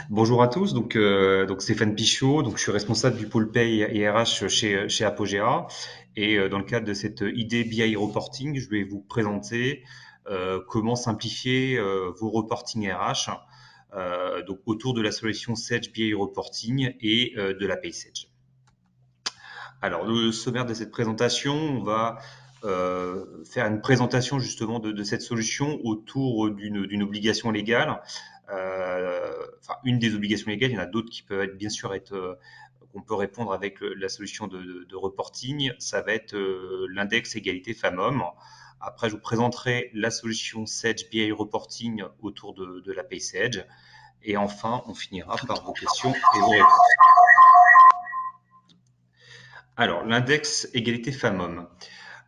Bonjour à tous, donc Stéphane Pichot, donc je suis responsable du pôle paye et RH chez Apogea. Et dans le cadre de cette idée BI reporting, je vais vous présenter comment simplifier vos reporting RH, donc autour de la solution Sage BI reporting et de la PaySage. Alors, le sommaire de cette présentation, on va faire une présentation justement de cette solution autour d'une obligation légale. Enfin, une des obligations légales, il y en a d'autres qui peuvent être, bien sûr être qu'on peut répondre avec la solution de reporting. Ça va être l'index égalité femmes-hommes. Après, je vous présenterai la solution Sage BI Reporting autour de la PaySage. Et enfin, on finira par vos questions et vos réponses. Alors, l'index égalité femmes-hommes.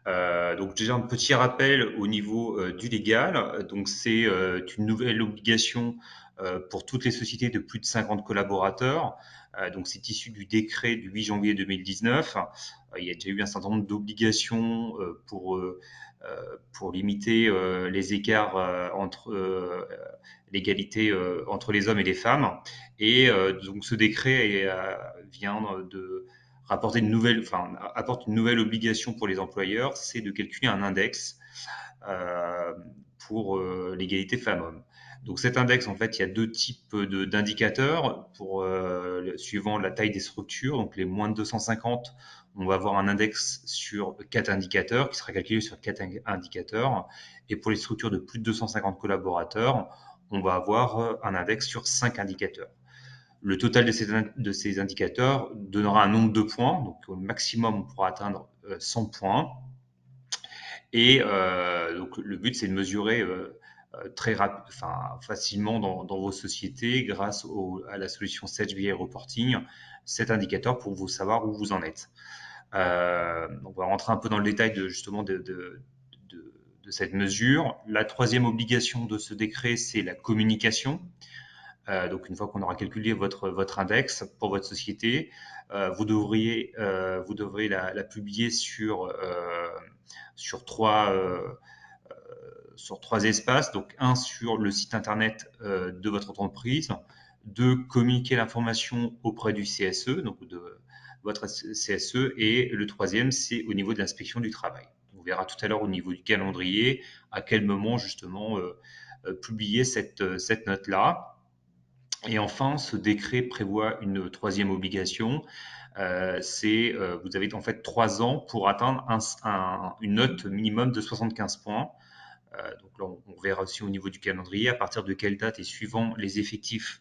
Donc déjà un petit rappel au niveau du légal. Donc c'est une nouvelle obligation pour toutes les sociétés de plus de 50 collaborateurs. Donc c'est issu du décret du 8 janvier 2019. Il y a déjà eu un certain nombre d'obligations pour limiter les écarts entre l'égalité entre les hommes et les femmes. Et donc ce décret vient de apporte une nouvelle obligation pour les employeurs, c'est de calculer un index euh, pour l'égalité femmes-hommes. Donc cet index, en fait, il y a deux types d'indicateurs suivant la taille des structures. Donc les moins de 250, on va avoir un index sur 4 indicateurs qui sera calculé sur 4 indicateurs. Et pour les structures de plus de 250 collaborateurs, on va avoir un index sur 5 indicateurs. Le total de ces indicateurs donnera un nombre de points. Donc, au maximum, on pourra atteindre 100 points. Et donc, le but, c'est de mesurer facilement dans vos sociétés, grâce à la solution Sage BI Reporting, cet indicateur pour vous savoir où vous en êtes. On va rentrer un peu dans le détail justement de cette mesure. La troisième obligation de ce décret, c'est la communication. Donc une fois qu'on aura calculé votre index pour votre société, vous devrez la publier sur trois espaces. Donc un sur le site internet de votre entreprise, deux, communiquer l'information auprès du CSE, donc de votre CSE, et le troisième, c'est au niveau de l'inspection du travail. On verra tout à l'heure au niveau du calendrier à quel moment justement publier cette note-là. Et enfin, ce décret prévoit une troisième obligation. Vous avez en fait 3 ans pour atteindre une note minimum de 75 points. Donc là, on verra aussi au niveau du calendrier à partir de quelle date et suivant les effectifs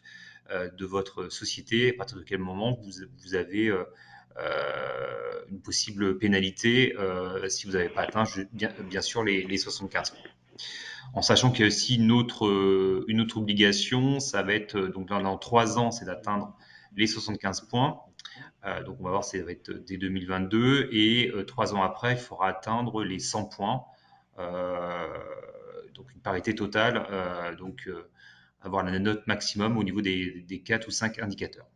de votre société, à partir de quel moment vous avez une possible pénalité si vous n'avez pas atteint bien sûr les 75 points. En sachant qu'il y a aussi une autre obligation, ça va être, donc dans 3 ans, c'est d'atteindre les 75 points. Donc on va voir, ça va être dès 2022. Et 3 ans après, il faudra atteindre les 100 points. Euh, donc une parité totale, avoir la note maximum au niveau des 4 ou 5 indicateurs.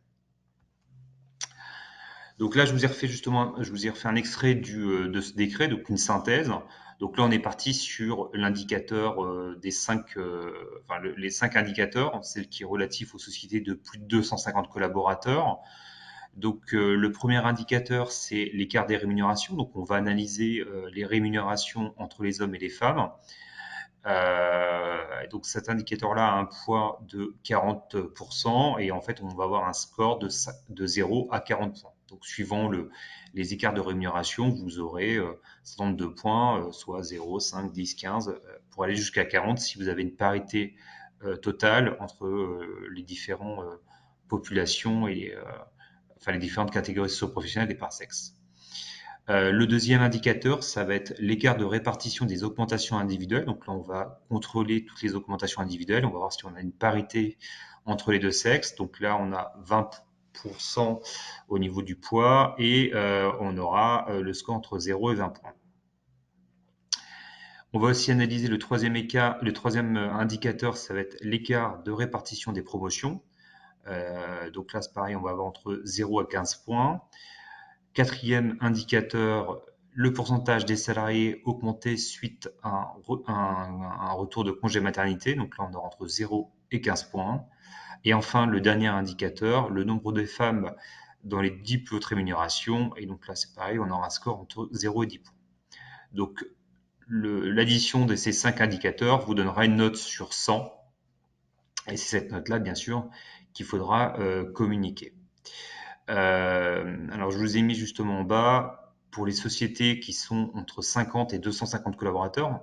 Donc là, je vous ai refait un extrait de ce décret, donc une synthèse. Donc là, on est parti sur l'indicateur les 5 indicateurs, celle qui est relatif aux sociétés de plus de 250 collaborateurs. Donc le premier indicateur, c'est l'écart des rémunérations. Donc on va analyser les rémunérations entre les hommes et les femmes. Donc cet indicateur-là a un poids de 40% et en fait on va avoir un score de 0 à 40 points. Donc suivant les écarts de rémunération, vous aurez un certain nombre de points, soit 0, 5, 10, 15, pour aller jusqu'à 40 si vous avez une parité totale entre les différentes populations et les différentes catégories socio-professionnelles et par sexe. Le deuxième indicateur, ça va être l'écart de répartition des augmentations individuelles. Donc là, on va contrôler toutes les augmentations individuelles. On va voir si on a une parité entre les deux sexes. Donc là, on a 20% au niveau du poids et on aura le score entre 0 et 20 points. On va aussi analyser le troisième indicateur, ça va être l'écart de répartition des promotions. Donc là, c'est pareil, on va avoir entre 0 à 15 points. Quatrième indicateur, le pourcentage des salariés augmenté suite à un retour de congé maternité. Donc là, on aura entre 0 et 15 points. Et enfin, le dernier indicateur, le nombre de femmes dans les 10 plus hautes rémunérations. Et donc là, c'est pareil, on aura un score entre 0 et 10 points. Donc, l'addition de ces 5 indicateurs vous donnera une note sur 100. Et c'est cette note-là, bien sûr, qu'il faudra communiquer. Alors, je vous ai mis justement en bas pour les sociétés qui sont entre 50 et 250 collaborateurs.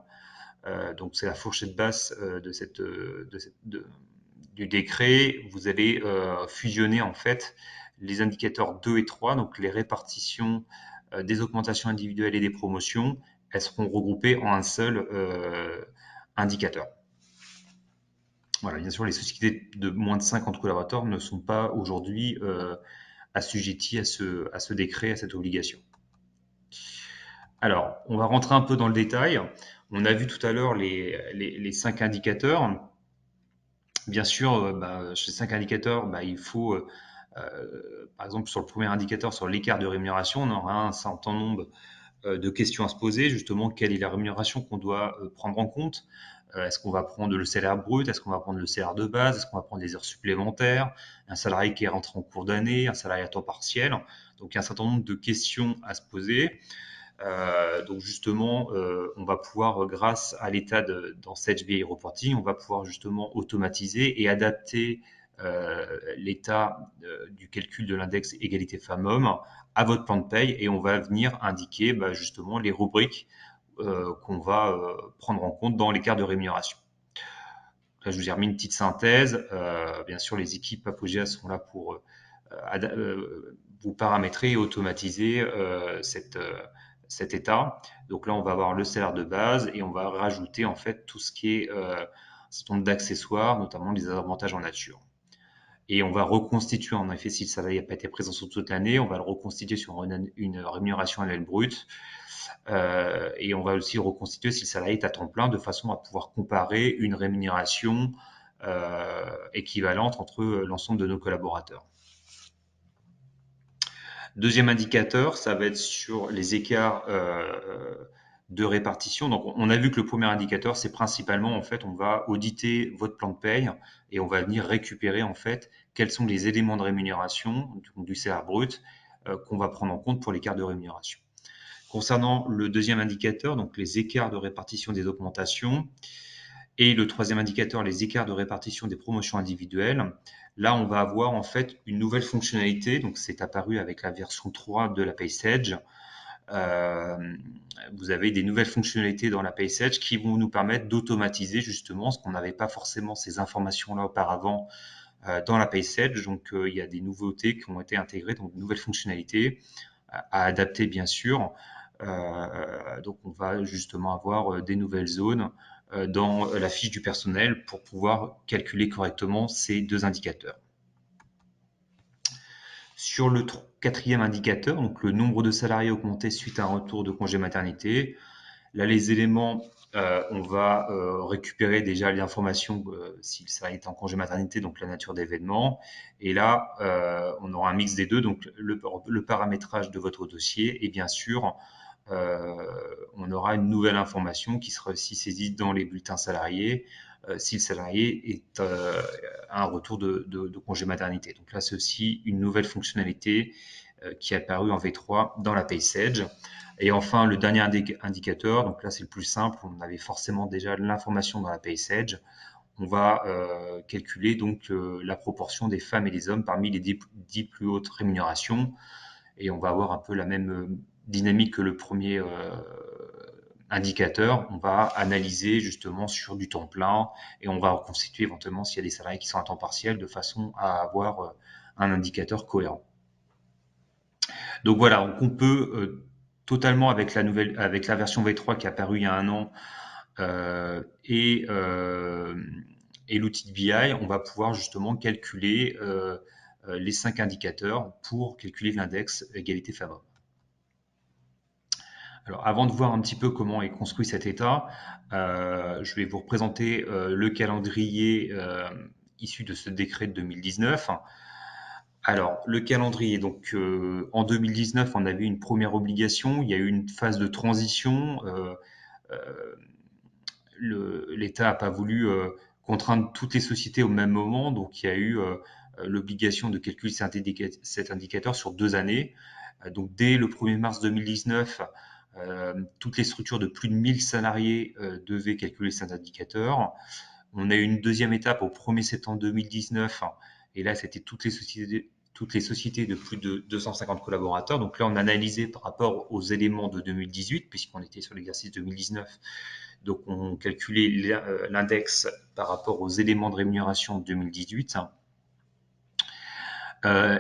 Donc, c'est la fourchette basse du décret. Vous allez fusionner en fait les indicateurs 2 et 3, donc les répartitions des augmentations individuelles et des promotions, elles seront regroupées en un seul indicateur. Voilà, bien sûr, les sociétés de moins de 50 collaborateurs ne sont pas aujourd'hui assujetties à ce décret, à cette obligation. Alors, on va rentrer un peu dans le détail. On a vu tout à l'heure les 5 indicateurs. Bien sûr, chez 5 indicateurs, il faut, par exemple, sur le premier indicateur, sur l'écart de rémunération, on aura un certain nombre de questions à se poser. Justement, quelle est la rémunération qu'on doit prendre en compte? Est-ce qu'on va prendre le salaire brut? Est-ce qu'on va prendre le salaire de base? Est-ce qu'on va prendre des heures supplémentaires? Un salarié qui est rentré en cours d'année? Un salarié à temps partiel? Donc, il y a un certain nombre de questions à se poser. Donc justement, on va pouvoir, grâce à l'état dans Sage BI Reporting, on va pouvoir justement automatiser et adapter l'état du calcul de l'index égalité femmes-hommes à votre plan de paye, et on va venir indiquer justement les rubriques qu'on va prendre en compte dans l'écart de rémunération. Là, je vous ai remis une petite synthèse. Bien sûr, les équipes Apogea sont là pour vous paramétrer et automatiser cet état. Donc là, on va avoir le salaire de base et on va rajouter en fait tout ce qui est un certain nombre d'accessoires, notamment les avantages en nature. Et on va reconstituer, en effet, si le salarié n'a pas été présent sur toute l'année, on va le reconstituer sur une rémunération annuelle brute. Et on va aussi reconstituer si le salarié est à temps plein, de façon à pouvoir comparer une rémunération équivalente entre l'ensemble de nos collaborateurs. Deuxième indicateur, ça va être sur les écarts de répartition. Donc, on a vu que le premier indicateur, c'est principalement, en fait, on va auditer votre plan de paye et on va venir récupérer, en fait, quels sont les éléments de rémunération du salaire brut qu'on va prendre en compte pour l'écart de rémunération. Concernant le deuxième indicateur, donc les écarts de répartition des augmentations, et le troisième indicateur, les écarts de répartition des promotions individuelles, là, on va avoir en fait une nouvelle fonctionnalité. Donc, c'est apparu avec la version 3 de la PaySage. Vous avez des nouvelles fonctionnalités dans la PaySage qui vont nous permettre d'automatiser justement ce qu'on n'avait pas forcément ces informations-là auparavant dans la PaySage. Donc, il y a des nouveautés qui ont été intégrées, donc de nouvelles fonctionnalités à adapter bien sûr. Donc, on va justement avoir des nouvelles zones dans la fiche du personnel pour pouvoir calculer correctement ces deux indicateurs. Sur le quatrième indicateur, donc le nombre de salariés augmenté suite à un retour de congé maternité, là les éléments, on va récupérer déjà les informations si le salarié est en congé maternité, donc la nature d'événement, et là on aura un mix des deux, donc le paramétrage de votre dossier, et bien sûr on aura une nouvelle information qui sera aussi saisie dans les bulletins salariés si le salarié est à un retour de congé maternité. Donc là, c'est aussi une nouvelle fonctionnalité qui est apparue en V3 dans la PaySage. Et enfin, le dernier indicateur, donc là, c'est le plus simple. On avait forcément déjà l'information dans la PaySage. On va calculer donc la proportion des femmes et des hommes parmi les 10 plus hautes rémunérations. Et on va avoir un peu la même dynamique que le premier indicateur. On va analyser justement sur du temps plein et on va reconstituer éventuellement s'il y a des salariés qui sont à temps partiel de façon à avoir un indicateur cohérent. Donc voilà, on peut totalement avec la version V3 qui est apparue il y a un an et l'outil de BI, on va pouvoir justement calculer les 5 indicateurs pour calculer l'index égalité femmes-hommes. Alors, avant de voir un petit peu comment est construit cet état, je vais vous représenter le calendrier issu de ce décret de 2019. Alors, le calendrier, donc en 2019, on avait une première obligation, il y a eu une phase de transition. L'État n'a pas voulu contraindre toutes les sociétés au même moment. Donc, il y a eu l'obligation de calculer cet indicateur sur 2 années. Donc, dès le 1er mars 2019, toutes les structures de plus de 1000 salariés devaient calculer cet indicateur. On a eu une deuxième étape au 1er septembre 2019, et là, c'était toutes les sociétés de plus de 250 collaborateurs. Donc là, on a analysé par rapport aux éléments de 2018, puisqu'on était sur l'exercice 2019. Donc, on calculait l'index par rapport aux éléments de rémunération de 2018.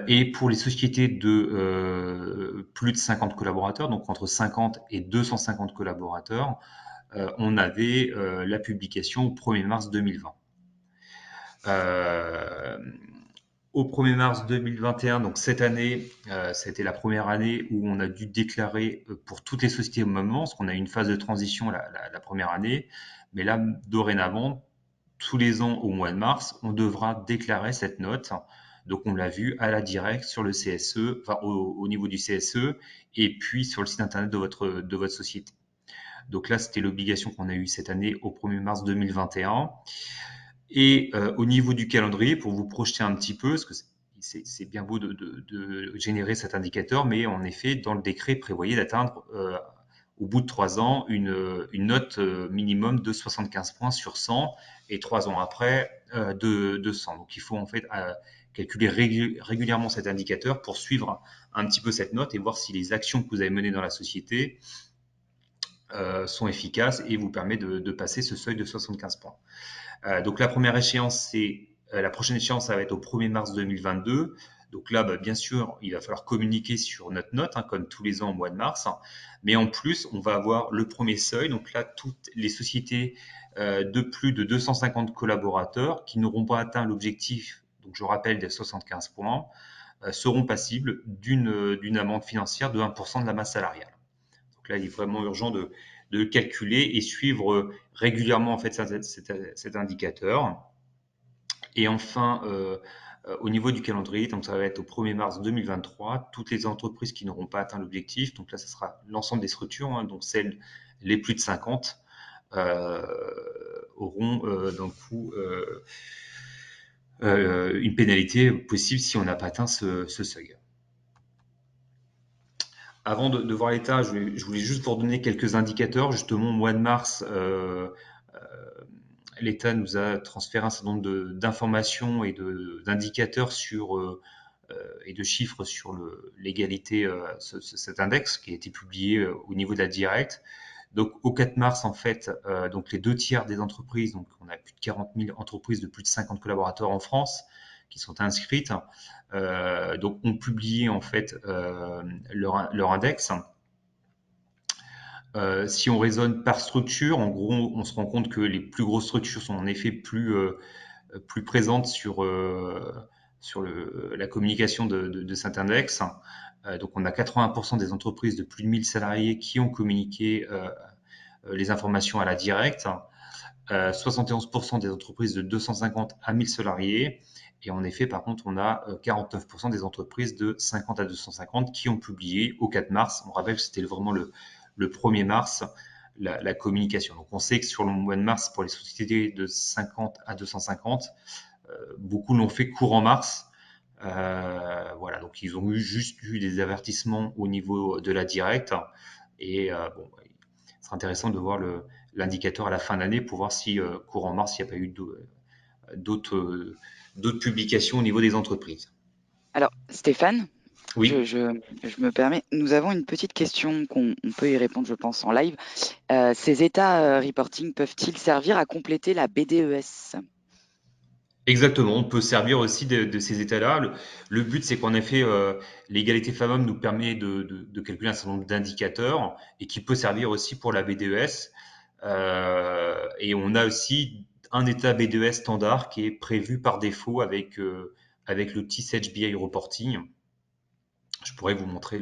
Et pour les sociétés de plus de 50 collaborateurs, donc entre 50 et 250 collaborateurs, on avait la publication au 1er mars 2020. Au 1er mars 2021, donc cette année, c'était la première année où on a dû déclarer pour toutes les sociétés au même moment, parce qu'on a eu une phase de transition la première année. Mais là, dorénavant, tous les ans au mois de mars, on devra déclarer cette note. Donc, on l'a vu à la directe sur le CSE, enfin au niveau du CSE, et puis sur le site internet de votre société. Donc là, c'était l'obligation qu'on a eue cette année au 1er mars 2021. Et au niveau du calendrier, pour vous projeter un petit peu, parce que c'est bien beau de générer cet indicateur, mais en effet, dans le décret, prévoyait d'atteindre au bout de 3 ans une note minimum de 75 points sur 100, et 3 ans après de 100. Donc il faut en fait calculer régulièrement cet indicateur pour suivre un petit peu cette note et voir si les actions que vous avez menées dans la société sont efficaces et vous permettent de passer ce seuil de 75 points. Donc la première échéance, c'est la prochaine échéance, ça va être au 1er mars 2022. Donc là, bien sûr, il va falloir communiquer sur notre note, comme tous les ans au mois de mars. Mais en plus, on va avoir le premier seuil. Donc là, toutes les sociétés de plus de 250 collaborateurs qui n'auront pas atteint l'objectif, donc je rappelle, des 75 points, seront passibles d'une amende financière de 1% de la masse salariale. Donc là, il est vraiment urgent de calculer et suivre régulièrement en fait cet indicateur. Et enfin, au niveau du calendrier, donc ça va être au 1er mars 2023, toutes les entreprises qui n'auront pas atteint l'objectif, donc là, ce sera l'ensemble des structures, donc celles les plus de 50, auront d'un coup une pénalité possible si on n'a pas atteint ce seuil. Avant de voir l'état, je voulais juste vous redonner quelques indicateurs. Justement, au mois de mars, l'État nous a transféré un certain nombre d'informations et d'indicateurs et de chiffres sur l'égalité, cet index qui a été publié au niveau de la directe. Donc, au 4 mars, en fait, donc les 2 tiers des entreprises, donc on a plus de 40 000 entreprises de plus de 50 collaborateurs en France qui sont inscrites, donc ont publié en fait leur index. Si on raisonne par structure, en gros, on se rend compte que les plus grosses structures sont en effet plus présentes sur la communication de cet index. Donc, on a 80% des entreprises de plus de 1000 salariés qui ont communiqué les informations à la directe, 71% des entreprises de 250 à 1000 salariés. Et en effet, par contre, on a 49% des entreprises de 50 à 250 qui ont publié au 4 mars. On rappelle que c'était vraiment le 1er mars la communication. Donc on sait que sur le mois de mars, pour les sociétés de 50 à 250, beaucoup l'ont fait courant mars. Voilà, donc ils ont juste eu des avertissements au niveau de la directe. Et bon, ce sera intéressant de voir l'indicateur à la fin de l'année pour voir si courant mars, il n'y a pas eu d'autres publications au niveau des entreprises. Alors, Stéphane, Oui. je me permets, nous avons une petite question qu'on peut y répondre, je pense, en live. Ces états reporting peuvent-ils servir à compléter la BDES? Exactement, on peut servir aussi de ces états-là. Le but, c'est qu'en effet, l'égalité femmes-hommes nous permet de calculer un certain nombre d'indicateurs et qui peut servir aussi pour la BDES. Et on a aussi un état BDES standard qui est prévu par défaut avec l'outil Sage BI Reporting. Je pourrais vous montrer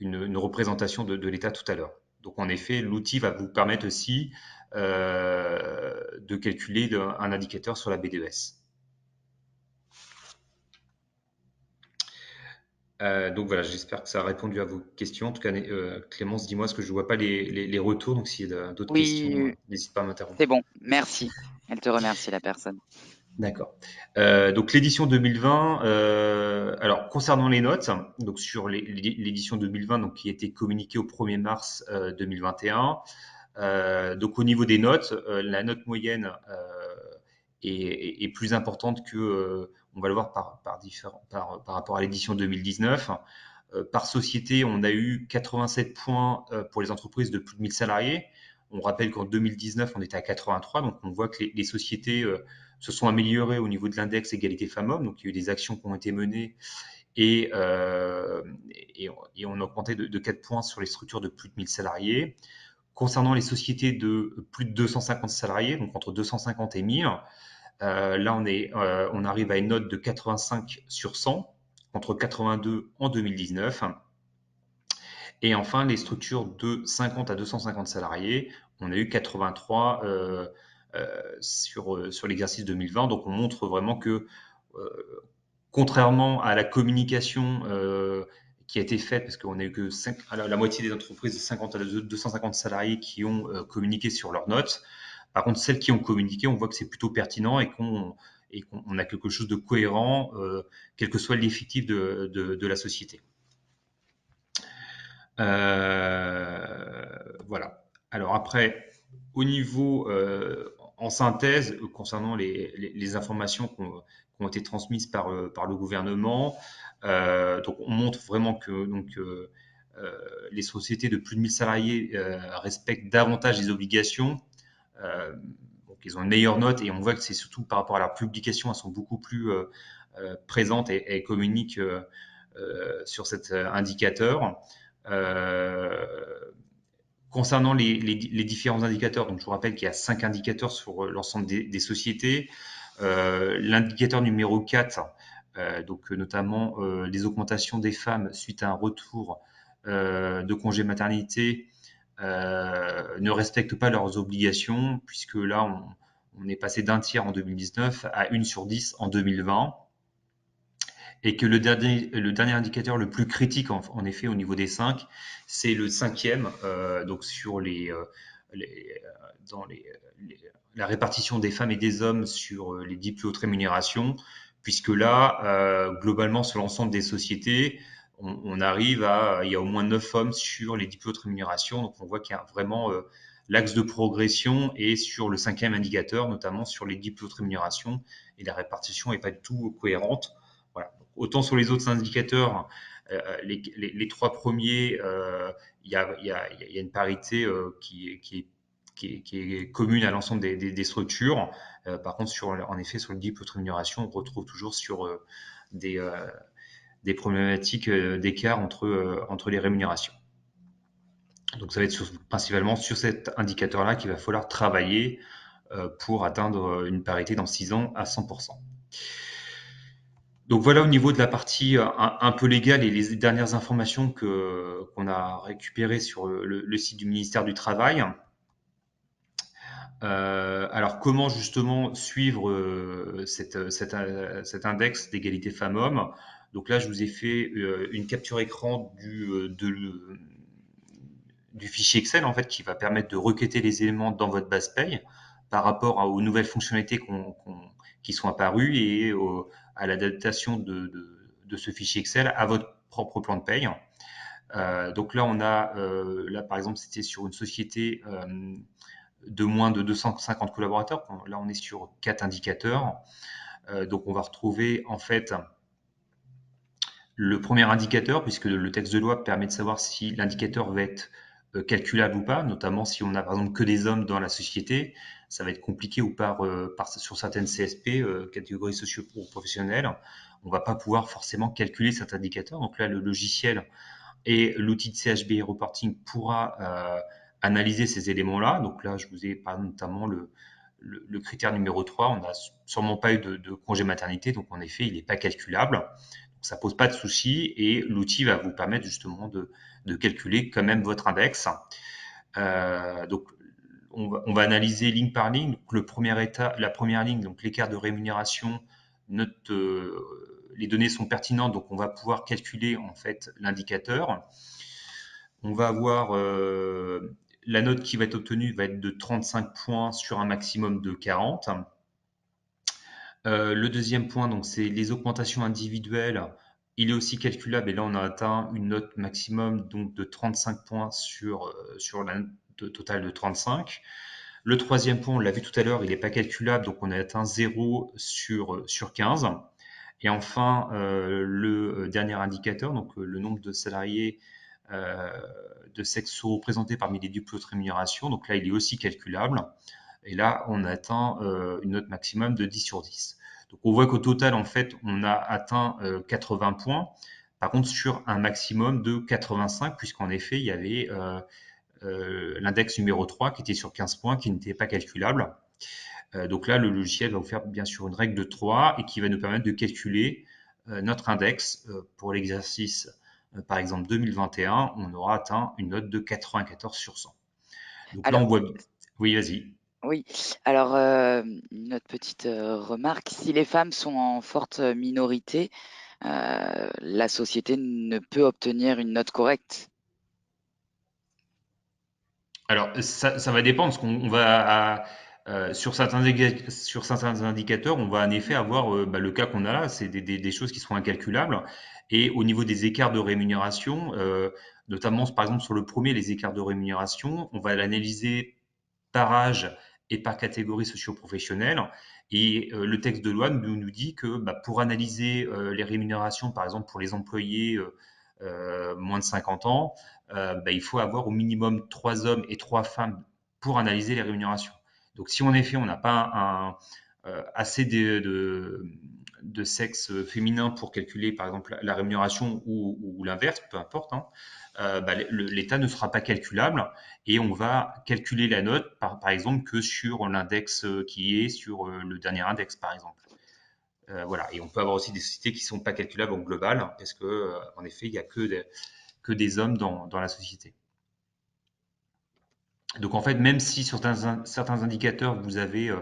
une représentation de l'état tout à l'heure. Donc en effet, l'outil va vous permettre aussi de calculer un indicateur sur la BDES. Donc voilà, j'espère que ça a répondu à vos questions. En tout cas, Clémence, dis-moi, parce que je ne vois pas les retours, donc s'il y a d'autres questions, Oui, n'hésite pas à c'est m'interrompre. bon. Merci. Elle te remercie, la personne. D'accord. Donc l'édition 2020, alors concernant les notes, donc sur l'édition 2020, donc qui a été communiquée au 1er mars 2021, donc au niveau des notes, la note moyenne est plus importante que, on va le voir par rapport à l'édition 2019. Par société, on a eu 87 points pour les entreprises de plus de 1000 salariés. On rappelle qu'en 2019, on était à 83, donc on voit que les sociétés se sont améliorées au niveau de l'index égalité femmes-hommes. Donc il y a eu des actions qui ont été menées et, euh, et on a augmenté de 4 points sur les structures de plus de 1000 salariés. Concernant les sociétés de plus de 250 salariés, donc entre 250 et 1000, là on arrive à une note de 85 sur 100 contre 82 en 2019. Et enfin, les structures de 50 à 250 salariés, on a eu 83 sur l'exercice 2020. Donc on montre vraiment que, contrairement à la communication qui a été faite, parce qu'on a eu que la moitié des entreprises de 50 à 250 salariés qui ont communiqué sur leurs notes. Par contre, celles qui ont communiqué, on voit que c'est plutôt pertinent et qu'on a quelque chose de cohérent, quel que soit l'effectif de la société. Voilà. Alors après, au niveau, en synthèse, concernant les informations qui ont été transmises par le gouvernement, donc on montre vraiment que les sociétés de plus de 1000 salariés respectent davantage les obligations. Donc ils ont une meilleure note et on voit que c'est surtout par rapport à leur publication, elles sont beaucoup plus présentes et communiquent sur cet indicateur. Euh, Concernant les différents indicateurs, donc je vous rappelle qu'il y a 5 indicateurs sur l'ensemble des sociétés. L'indicateur numéro 4, donc notamment les augmentations des femmes suite à un retour de congé maternité, ne respectent pas leurs obligations, puisque là, on est passé d'un tiers en 2019 à 1 sur 10 en 2020, et que le dernier indicateur le plus critique, en effet, au niveau des 5, c'est le cinquième, donc sur les, dans la répartition des femmes et des hommes sur les 10 plus hautes rémunérations, puisque là, globalement, sur l'ensemble des sociétés, on arrive il y a au moins 9 hommes sur les 10 plus hautes rémunérations, donc on voit qu'il y a vraiment l'axe de progression est sur le cinquième indicateur, notamment sur les 10 plus hautes rémunérations, et la répartition n'est pas du tout cohérente. Voilà. Autant sur les autres indicateurs, les trois premiers, il y a une parité qui est commune à l'ensemble des structures. Par contre, en effet, sur le diplôme de rémunération, on retrouve toujours sur des, euh, des problématiques d'écart entre les rémunérations. Donc, ça va être principalement sur cet indicateur-là qu'il va falloir travailler pour atteindre une parité dans 6 ans à 100%. Donc voilà au niveau de la partie un peu légale et les dernières informations qu'on a récupérées sur le site du ministère du Travail. Alors comment justement suivre cet index d'égalité femmes-hommes? Donc là, je vous ai fait une capture écran du fichier Excel en fait qui va permettre de requêter les éléments dans votre base paye par rapport aux nouvelles fonctionnalités qui sont apparues et à l'adaptation de ce fichier Excel à votre propre plan de paye. Donc là, là par exemple, c'était sur une société de moins de 250 collaborateurs. Là, on est sur 4 indicateurs. Donc on va retrouver en fait le premier indicateur, puisque le texte de loi permet de savoir si l'indicateur va être calculable ou pas, notamment si on a par exemple que des hommes dans la société, ça va être compliqué ou sur certaines CSP, catégories socio-professionnelles, on va pas pouvoir forcément calculer cet indicateur. Donc là, le logiciel et l'outil de CHB Reporting pourra analyser ces éléments-là. Donc là, je vous ai parlé notamment le critère numéro 3, on n'a sûrement pas eu de congé maternité, donc en effet, il n'est pas calculable. Ça pose pas de souci et l'outil va vous permettre justement de calculer quand même votre index. Donc, on va analyser ligne par ligne. Donc, la première ligne, donc l'écart de rémunération, note les données sont pertinentes, donc on va pouvoir calculer en fait l'indicateur. On va avoir la note qui va être obtenue va être de 35 points sur un maximum de 40. Le deuxième point, donc, c'est les augmentations individuelles. Il est aussi calculable et là, on a atteint une note maximum donc, de 35 points sur la note totale de 35. Le troisième point, on l'a vu tout à l'heure, il n'est pas calculable, donc on a atteint 0 sur 15. Et enfin, le dernier indicateur, donc le nombre de salariés euh, de sexe sous-représentés parmi les deux plus hautes rémunérations. Donc là, il est aussi calculable. Et là, on atteint une note maximum de 10 sur 10. Donc on voit qu'au total, en fait, on a atteint 80 points. Par contre, sur un maximum de 85, puisqu'en effet, il y avait l'index numéro 3 qui était sur 15 points, qui n'était pas calculable. Donc là, le logiciel va vous faire bien sûr une règle de 3 et qui va nous permettre de calculer notre index pour l'exercice, par exemple 2021, on aura atteint une note de 94 sur 100. Donc là, Alors, on voit. Oui, vas-y. oui, alors, une autre petite remarque, si les femmes sont en forte minorité, la société ne peut obtenir une note correcte. Alors, ça va dépendre, parce qu'on va, sur certains indicateurs, on va en effet avoir le cas qu'on a là, c'est des choses qui sont incalculables. Et au niveau des écarts de rémunération, notamment par exemple sur le premier, les écarts de rémunération, on va l'analyser par âge et par catégorie socio-professionnelle. Et le texte de loi nous dit que pour analyser les rémunérations, par exemple pour les employés moins de 50 ans, il faut avoir au minimum 3 hommes et 3 femmes pour analyser les rémunérations. Donc si en effet on n'a pas assez de sexe féminin pour calculer par exemple la rémunération ou l'inverse, peu importe, hein, l'État ne sera pas calculable et on va calculer la note par exemple que sur l'index qui est sur le dernier index par exemple. Voilà. Et on peut avoir aussi des sociétés qui ne sont pas calculables en global parce que en effet il n'y a que des hommes dans la société. Donc en fait, même si sur certains indicateurs, vous avez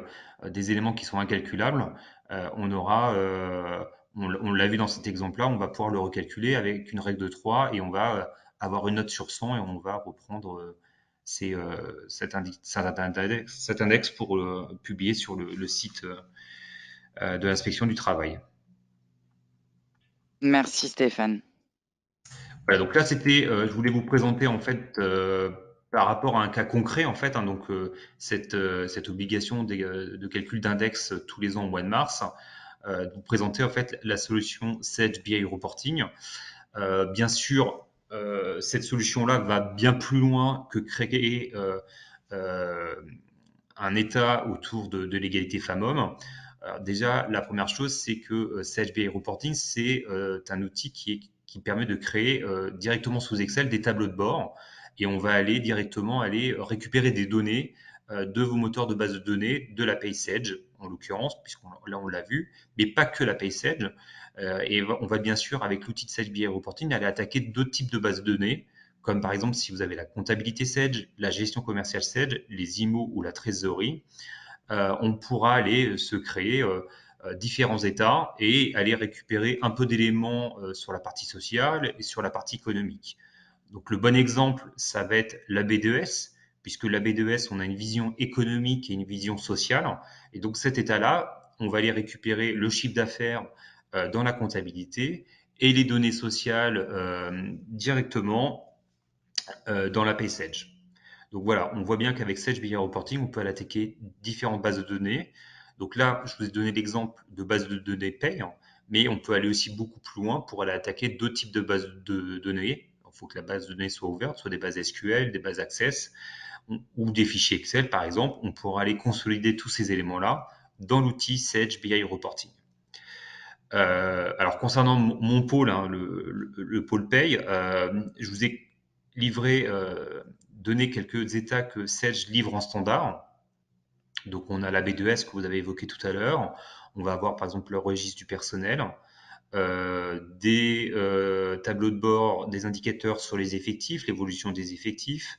des éléments qui sont incalculables, on aura, on l'a vu dans cet exemple-là, on va pouvoir le recalculer avec une règle de 3 et on va avoir une note sur 100 et on va reprendre cet index pour le publier sur le site de l'inspection du travail. Merci Stéphane. Voilà, donc là, c'était, je voulais vous présenter en fait par rapport à un cas concret en fait, hein, donc cette obligation de calcul d'index tous les ans au mois de mars, de vous présenter en fait la solution Sage BI Reporting. Bien sûr, cette solution-là va bien plus loin que créer euh, un état autour de l'égalité femmes-hommes. Déjà, la première chose, c'est que Sage BI Reporting, c'est un outil qui permet de créer directement sous Excel des tableaux de bord et on va aller directement aller récupérer des données de vos moteurs de base de données, de la PaySage en l'occurrence, puisqu'on là on l'a vu, mais pas que la PaySage. Et on va bien sûr, avec l'outil de Sage BI Reporting, aller attaquer d'autres types de bases de données, comme par exemple si vous avez la comptabilité Sage, la gestion commerciale Sage, les IMO ou la trésorerie, on pourra aller se créer différents états et aller récupérer un peu d'éléments sur la partie sociale et sur la partie économique. Donc le bon exemple, ça va être la B2S, puisque la B2S, on a une vision économique et une vision sociale. Et donc cet état-là, on va aller récupérer le chiffre d'affaires dans la comptabilité et les données sociales directement dans la PaySage. Donc voilà, on voit bien qu'avec Sage BI Reporting, on peut aller attaquer différentes bases de données. Donc là, je vous ai donné l'exemple de base de données paye, hein, mais on peut aller aussi beaucoup plus loin pour aller attaquer d'autres types de bases de données. Il faut que la base de données soit ouverte, soit des bases SQL, des bases Access ou des fichiers Excel, par exemple. On pourra aller consolider tous ces éléments-là dans l'outil Sage BI Reporting. Alors concernant mon pôle, hein, le pôle paye, je vous ai livré, donné quelques états que Sage livre en standard. Donc on a la B2S que vous avez évoqué tout à l'heure. On va avoir par exemple le registre du personnel, des tableaux de bord, des indicateurs sur les effectifs, l'évolution des effectifs,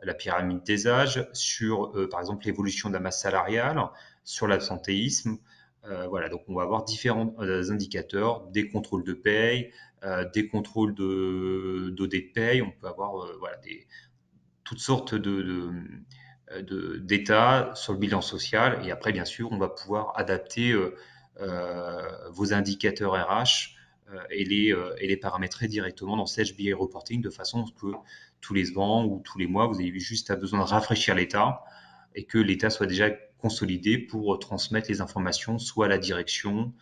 la pyramide des âges, sur par exemple l'évolution de la masse salariale, sur l'absentéisme, Voilà, donc on va avoir différents indicateurs, des contrôles de paye, des contrôles d'audit de paye. On peut avoir voilà, toutes sortes d'états sur le bilan social. Et après, bien sûr, on va pouvoir adapter vos indicateurs RH et les paramétrer directement dans Sage BI Reporting de façon à ce que tous les ans ou tous les mois, vous avez juste besoin de rafraîchir l'état et que l'état soit déjà consolidé pour transmettre les informations soit à la direction,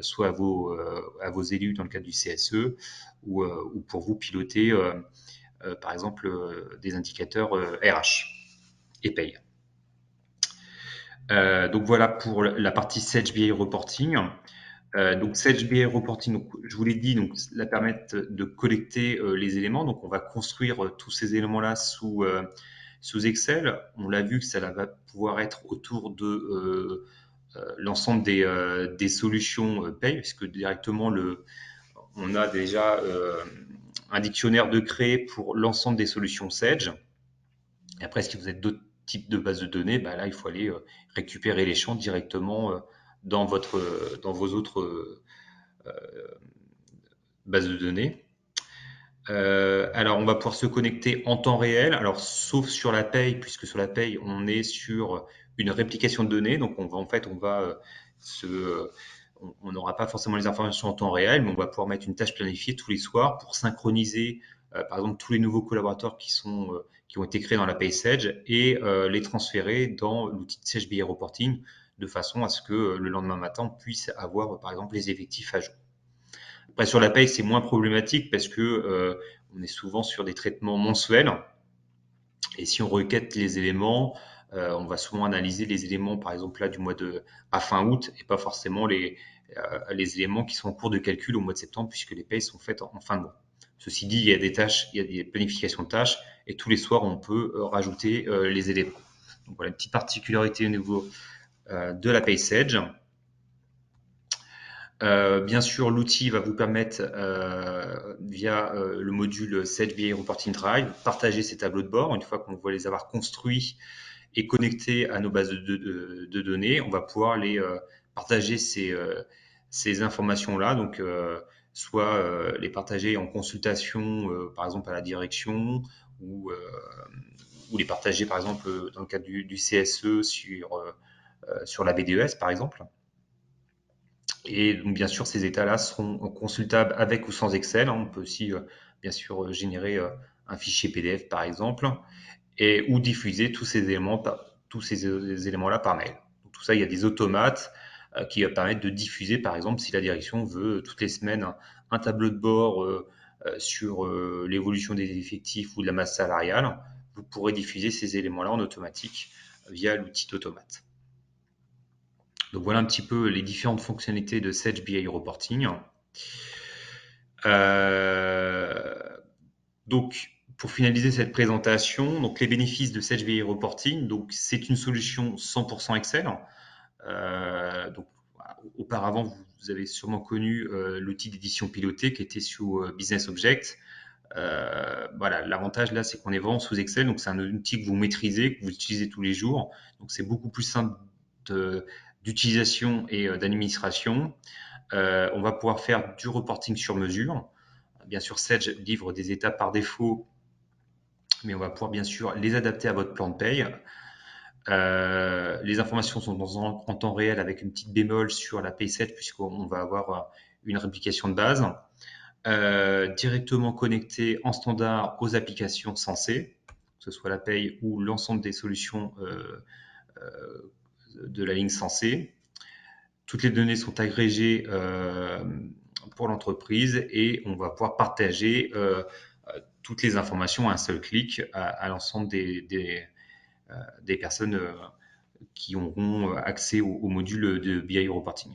soit à vos élus dans le cadre du CSE ou pour vous piloter par exemple des indicateurs RH et paye. Donc voilà pour la partie Sage BI Reporting. Donc Sage BI Reporting, donc, je vous l'ai dit, donc, la permettre de collecter les éléments. Donc on va construire tous ces éléments-là sous Excel. On l'a vu que ça va pouvoir être autour de l'ensemble des solutions paye, puisque directement on a déjà un dictionnaire de créé pour l'ensemble des solutions Sage. Et après, si vous avez d'autres types de bases de données, bah là, il faut aller récupérer les champs directement dans vos autres bases de données. Alors, on va pouvoir se connecter en temps réel, alors sauf sur la paye, puisque sur la paye, on est sur une réplication de données. Donc, on n'aura pas forcément les informations en temps réel, mais on va pouvoir mettre une tâche planifiée tous les soirs pour synchroniser, par exemple, tous les nouveaux collaborateurs qui ont été créés dans la PaySage et les transférer dans l'outil de Sage BI Reporting de façon à ce que le lendemain matin, on puisse avoir, par exemple, les effectifs à jour. Après, sur la paye, c'est moins problématique parce que on est souvent sur des traitements mensuels. Et si on requête les éléments, on va souvent analyser les éléments, par exemple là, du mois à fin août, et pas forcément les éléments qui sont en cours de calcul au mois de septembre, puisque les payes sont faites en fin de mois. Ceci dit, il y a des tâches, il y a des planifications de tâches, et tous les soirs, on peut rajouter les éléments. Donc voilà, une petite particularité au niveau de la PaySage. Bien sûr, l'outil va vous permettre, via le module Sage BI Reporting Drive, partager ces tableaux de bord. Une fois qu'on va les avoir construits et connectés à nos bases de données, on va pouvoir les partager ces informations-là. Donc, soit les partager en consultation, par exemple à la direction, ou les partager, par exemple, dans le cadre du CSE sur la BDES, par exemple. Et donc, bien sûr, ces états-là seront consultables avec ou sans Excel. On peut aussi, bien sûr, générer un fichier PDF, par exemple, ou diffuser tous ces éléments-là par mail. Donc, tout ça, il y a des automates qui va permettre de diffuser, par exemple, si la direction veut toutes les semaines un tableau de bord sur l'évolution des effectifs ou de la masse salariale, vous pourrez diffuser ces éléments-là en automatique via l'outil d'automate. Donc voilà un petit peu les différentes fonctionnalités de Sage BI Reporting. Donc pour finaliser cette présentation, donc les bénéfices de Sage BI Reporting, donc c'est une solution 100% Excel. Donc auparavant, vous avez sûrement connu l'outil d'édition pilotée qui était sous Business Object. Voilà, l'avantage là, c'est qu'on est vraiment sous Excel, donc c'est un outil que vous maîtrisez, que vous utilisez tous les jours. Donc c'est beaucoup plus simple d'utilisation et d'administration. On va pouvoir faire du reporting sur mesure. Bien sûr, Sage livre des étapes par défaut, mais on va pouvoir bien sûr les adapter à votre plan de paye. Les informations sont en temps réel avec une petite bémol sur la Pay7 puisqu'on va avoir une réplication de base. Directement connecté en standard aux applications sensées, que ce soit la paye ou l'ensemble des solutions de la ligne sensée. Toutes les données sont agrégées pour l'entreprise et on va pouvoir partager toutes les informations à un seul clic à l'ensemble des personnes qui auront accès au module de BI Reporting.